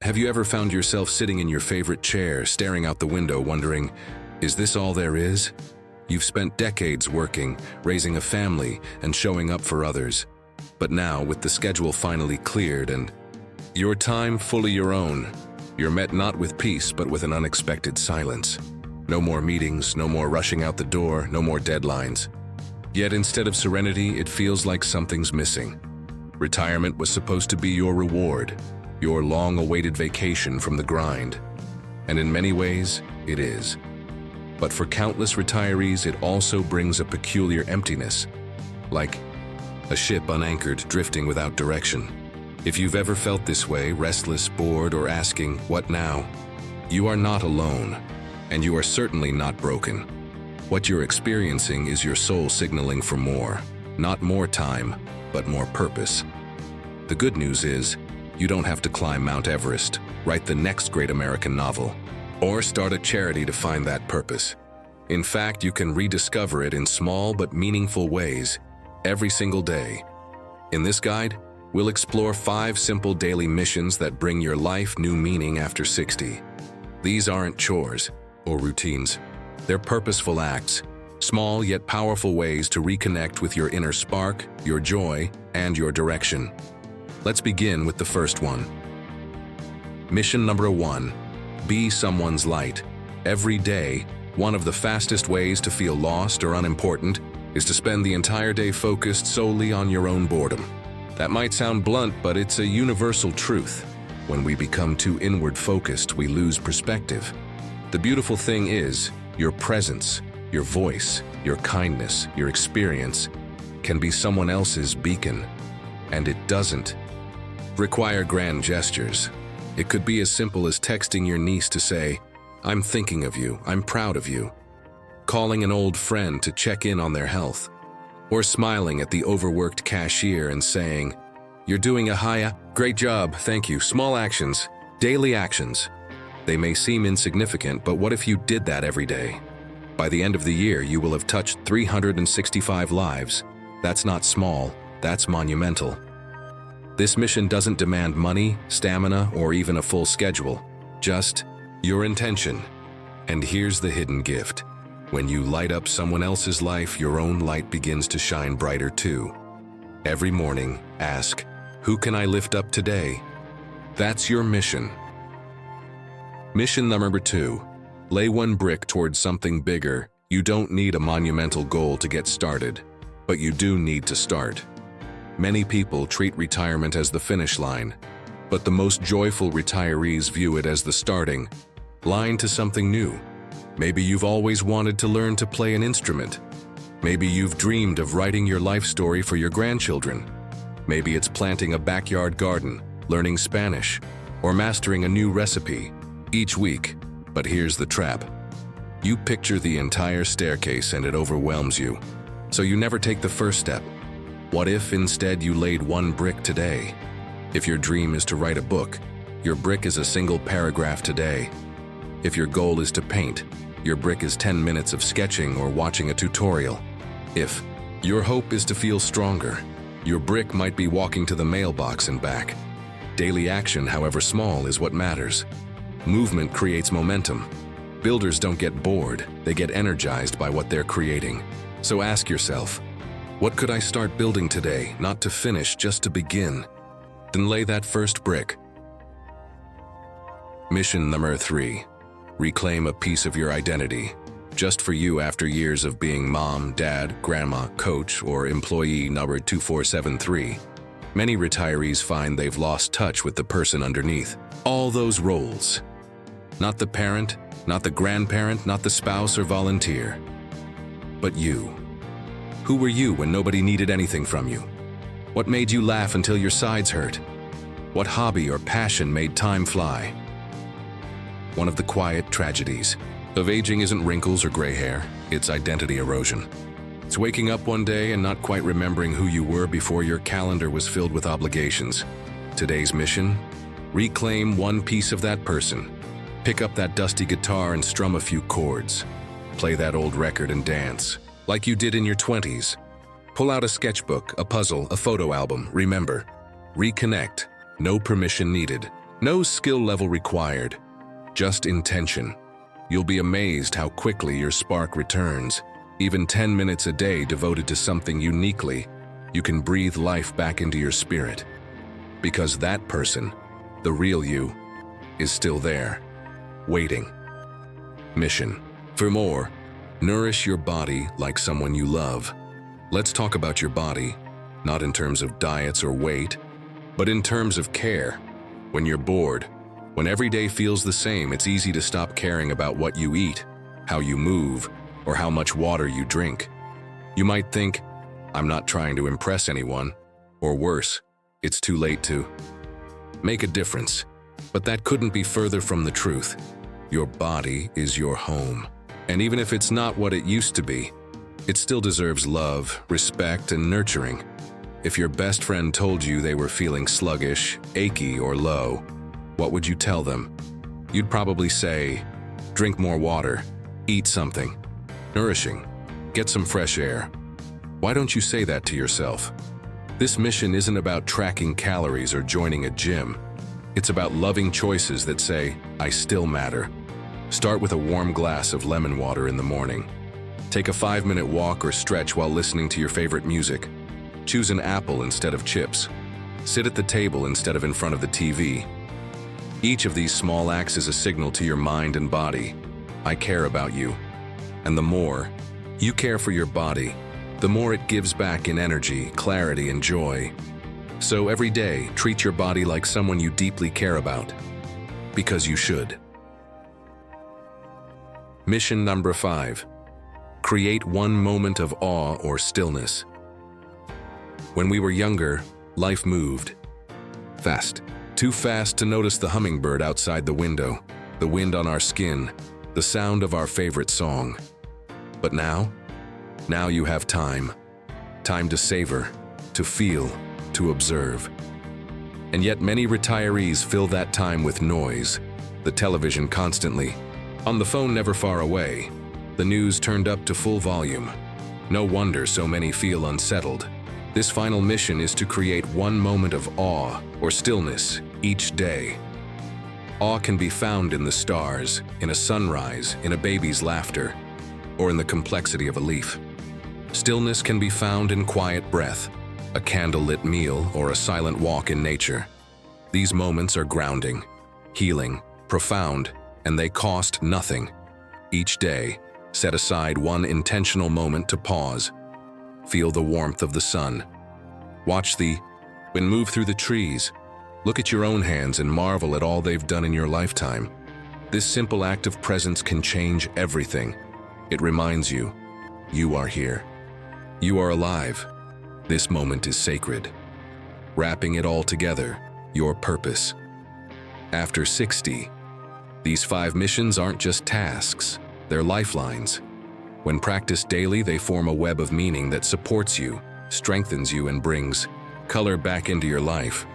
Have you ever found yourself sitting in your favorite chair, staring out the window, wondering, is this all there is? You've spent decades working, raising a family, and showing up for others. But now, with the schedule finally cleared and your time fully your own, you're met not with peace, but with an unexpected silence. No more meetings, no more rushing out the door, no more deadlines. Yet instead of serenity, it feels like something's missing. Retirement was supposed to be your reward, your long-awaited vacation from the grind. And in many ways, it is. But for countless retirees, it also brings a peculiar emptiness, like a ship unanchored, drifting without direction. If you've ever felt this way, restless, bored, or asking, what now? You are not alone, and you are certainly not broken. What you're experiencing is your soul signaling for more, not more time, but more purpose. The good news is, you don't have to climb Mount Everest, write the next great American novel, or start a charity to find that purpose. In fact, you can rediscover it in small but meaningful ways, every single day. In this guide, we'll explore 5 simple daily missions that bring your life new meaning after 60. These aren't chores or routines. They're purposeful acts, small yet powerful ways to reconnect with your inner spark, your joy, and your direction. Let's begin with the first one. Mission number 1. Be someone's light. Every day, one of the fastest ways to feel lost or unimportant is to spend the entire day focused solely on your own boredom. That might sound blunt, but it's a universal truth. When we become too inward-focused, we lose perspective. The beautiful thing is, your presence, your voice, your kindness, your experience can be someone else's beacon. And it doesn't require grand gestures. It could be as simple as texting your niece to say, I'm thinking of you, I'm proud of you. Calling an old friend to check in on their health. Or smiling at the overworked cashier and saying, you're doing a great job, thank you. Small actions, daily actions. They may seem insignificant, but what if you did that every day? By the end of the year, you will have touched 365 lives. That's not small, that's monumental. This mission doesn't demand money, stamina, or even a full schedule. Just your intention. And here's the hidden gift. When you light up someone else's life, your own light begins to shine brighter too. Every morning, ask, who can I lift up today? That's your mission. Mission number 2. Lay one brick towards something bigger. You don't need a monumental goal to get started, but you do need to start. Many people treat retirement as the finish line, but the most joyful retirees view it as the starting line to something new. Maybe you've always wanted to learn to play an instrument. Maybe you've dreamed of writing your life story for your grandchildren. Maybe it's planting a backyard garden, learning Spanish, or mastering a new recipe each week. But here's the trap. You picture the entire staircase and it overwhelms you, so you never take the first step. What if instead you laid one brick today? If your dream is to write a book, your brick is a single paragraph today. If your goal is to paint, your brick is 10 minutes of sketching or watching a tutorial. If your hope is to feel stronger, your brick might be walking to the mailbox and back. Daily action, however small, is what matters. Movement creates momentum. Builders don't get bored, they get energized by what they're creating. So ask yourself, what could I start building today, not to finish, just to begin? Then lay that first brick. Mission number 3. Reclaim a piece of your identity, just for you after years of being mom, dad, grandma, coach, or employee number 2473. Many retirees find they've lost touch with the person underneath all those roles. Not the parent, not the grandparent, not the spouse or volunteer, but you. Who were you when nobody needed anything from you? What made you laugh until your sides hurt? What hobby or passion made time fly? One of the quiet tragedies of aging isn't wrinkles or gray hair, it's identity erosion. It's waking up one day and not quite remembering who you were before your calendar was filled with obligations. Today's mission? Reclaim one piece of that person. Pick up that dusty guitar and strum a few chords. Play that old record and dance, like you did in your 20s. Pull out a sketchbook, a puzzle, a photo album. Remember, reconnect. No permission needed. No skill level required, just intention. You'll be amazed how quickly your spark returns. Even 10 minutes a day devoted to something uniquely, you can breathe life back into your spirit. Because that person, the real you, is still there, waiting. Mission. For more, nourish your body like someone you love. Let's talk about your body, not in terms of diets or weight, but in terms of care. When you're bored, when every day feels the same, it's easy to stop caring about what you eat, how you move, or how much water you drink. You might think, I'm not trying to impress anyone, or worse, it's too late to make a difference. But that couldn't be further from the truth. Your body is your home. And even if it's not what it used to be, it still deserves love, respect, and nurturing. If your best friend told you they were feeling sluggish, achy, or low, what would you tell them? You'd probably say, drink more water, eat something nourishing, get some fresh air. Why don't you say that to yourself? This mission isn't about tracking calories or joining a gym. It's about loving choices that say, I still matter. Start with a warm glass of lemon water in the morning. Take a 5-minute walk or stretch while listening to your favorite music. Choose an apple instead of chips. Sit at the table instead of in front of the TV. Each of these small acts is a signal to your mind and body. I care about you. And the more you care for your body, the more it gives back in energy, clarity, and joy. So every day, treat your body like someone you deeply care about. Because you should. Mission number 5. Create one moment of awe or stillness. When we were younger, life moved fast. Too fast to notice the hummingbird outside the window, the wind on our skin, the sound of our favorite song. But now you have time. Time to savor, to feel, to observe. And yet many retirees fill that time with noise, the television constantly, on the phone never far away, the news turned up to full volume. No wonder so many feel unsettled. This final mission is to create one moment of awe or stillness each day. Awe can be found in the stars, in a sunrise, in a baby's laughter, or in the complexity of a leaf. Stillness can be found in quiet breath, a candlelit meal, or a silent walk in nature. These moments are grounding, healing, profound, and they cost nothing. Each day, set aside one intentional moment to pause. Feel the warmth of the sun. Watch the wind move through the trees. Look at your own hands and marvel at all they've done in your lifetime. This simple act of presence can change everything. It reminds you, you are here. You are alive. This moment is sacred. Wrapping it all together, your purpose. After 60, these 5 missions aren't just tasks, they're lifelines. When practiced daily, they form a web of meaning that supports you, strengthens you, and brings color back into your life.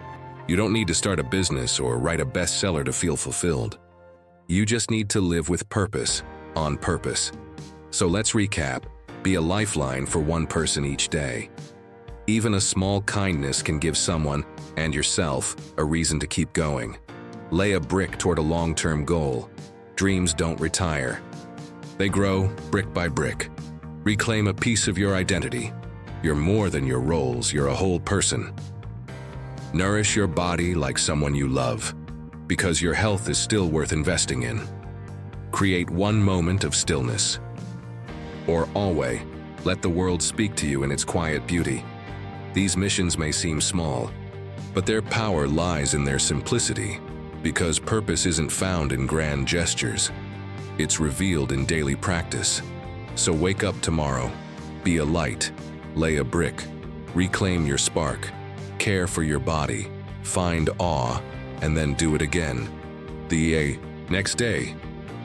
You don't need to start a business or write a bestseller to feel fulfilled. You just need to live with purpose, on purpose. So let's recap. Be a lifeline for one person each day. Even a small kindness can give someone, and yourself, a reason to keep going. Lay a brick toward a long-term goal. Dreams don't retire. They grow brick by brick. Reclaim a piece of your identity. You're more than your roles, you're a whole person. Nourish your body like someone you love, because your health is still worth investing in. Create one moment of stillness. Or always, let the world speak to you in its quiet beauty. These missions may seem small, but their power lies in their simplicity, because purpose isn't found in grand gestures. It's revealed in daily practice. So wake up tomorrow, be a light, lay a brick, reclaim your spark, care for your body, find awe, and then do it again. The next day,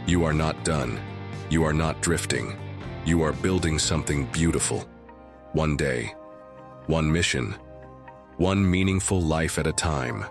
you are not done. You are not drifting. You are building something beautiful. One day, one mission, one meaningful life at a time.